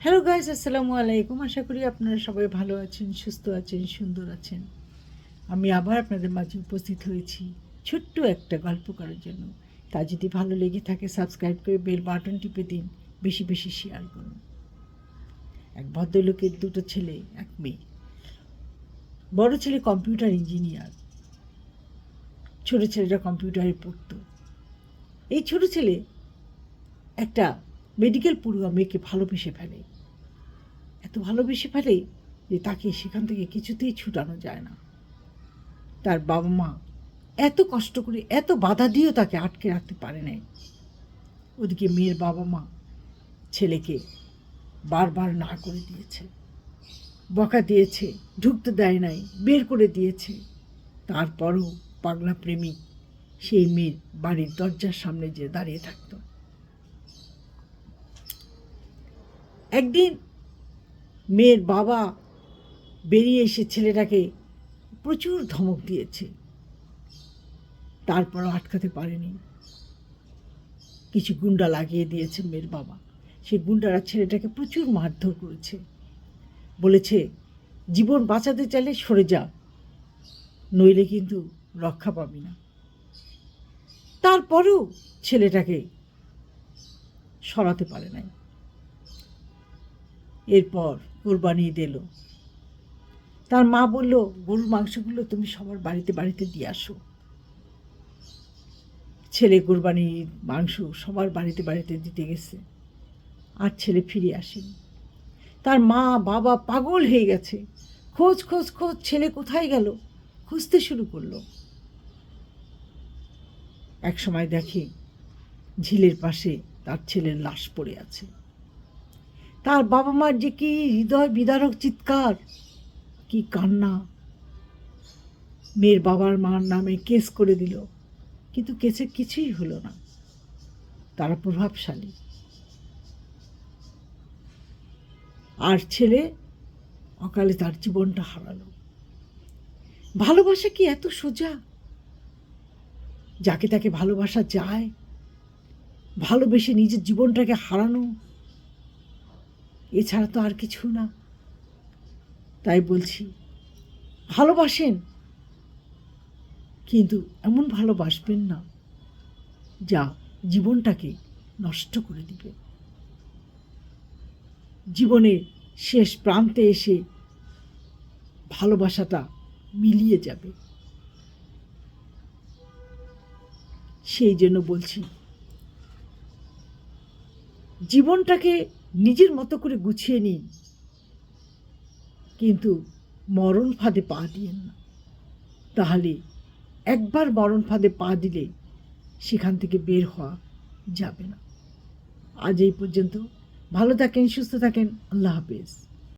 Hello guys, আসসালামু আলাইকুম। আশা করি আপনারা সবাই ভালো আছেন, সুস্থ আছেন, সুন্দর আছেন। আমি আবার আপনাদের মাঝে উপস্থিত হয়েছি ছোট্ট একটা গল্প করার জন্য। তা যদি ভালো লেগে থাকে সাবস্ক্রাইব করে বেল বাটন টিপে দিন, বেশি বেশি শেয়ার করুন। এক ভদ্রলোকের দুটো ছেলে, এক মেয়ে। বড় ছেলে কম্পিউটার ইঞ্জিনিয়ার, ছোট ছেলেটা কম্পিউটারে পড়তো। এই ছোট ছেলে একটা মেডিকেল পড়ুয়া মেয়েকে ভালোবেসে ফেলে, এত ভালোবেসে ফেলে যে তাকে সেখান থেকে কিছুতেই ছুটানো যায় না। তার বাবা মা এত কষ্ট করে এত বাধা দিয়েও তাকে আটকে রাখতে পারে নাই। ওদিকে মেয়ের বাবা মা ছেলেকে বারবার না করে দিয়েছে, বকা দিয়েছে, ঢুকতে দেয় নাই, বের করে দিয়েছে। তারপরও পাগলা প্রেমিক সেই মেয়ের বাড়ির দরজার সামনে যে দাঁড়িয়ে থাকত। একদিন মেয়ের বাবা বেরিয়ে এসে ছেলেটাকে প্রচুর ধমক দিয়েছে, তারপরও আটকাতে পারেনি। কিছু গুন্ডা লাগিয়ে দিয়েছে মেয়ের বাবা। সেই গুন্ডারা ছেলেটাকে প্রচুর মারধর করেছে, বলেছে জীবন বাঁচাতে চাইলে সরে যা, নইলে কিন্তু রক্ষা পাবি না। তারপরেও ছেলেটাকে সরাতে পারে নাই। এরপর কোরবানি ঈদ এলো। তার মা বলল, গরুর মাংসগুলো তুমি সবার বাড়িতে বাড়িতে দিয়ে আসো। ছেলে কোরবানির মাংস সবার বাড়িতে বাড়িতে দিতে গেছে, আর ছেলে ফিরে আসেনি। তার মা বাবা পাগল হয়ে গেছে, খোঁজ খোঁজ খোঁজ, ছেলে কোথায় গেল খুঁজতে শুরু করলো। এক সময় দেখে ঝিলের পাশে তার ছেলের লাশ পড়ে আছে। তার বাবা মার যে কি হৃদয় বিদারক চিৎকার, কি কান্না। মেয়ের বাবার মার নামে কেস করে দিল, কিন্তু কেসে কিছুই হলো না। তারা প্রভাবশালী। আর ছেলে অকালে তার জীবনটা হারালো। ভালোবাসা কি এত সোজা? যাকে তাকে ভালোবাসা যায়, ভালোবেসে নিজের জীবনটাকে হারানো, এছাড়া তো আর কিছু না। তাই বলছি, ভালোবাসেন, কিন্তু এমন ভালোবাসবেন না যা জীবনটাকে নষ্ট করে দিবে। জীবনের শেষ প্রান্তে এসে ভালোবাসাটা মিলিয়ে যাবে। সেই জন্য বলছি, জীবনটাকে নিজের মতো করে গুছিয়ে নিন, কিন্তু মরণ ফাঁদে পা দিয়েন না। তাহলে একবার মরণ ফাঁদে পা দিলে সেখান থেকে বের হওয়া যাবে না। আজ এই পর্যন্ত। ভালো থাকেন, সুস্থ থাকেন। আল্লাহ হাফেজ।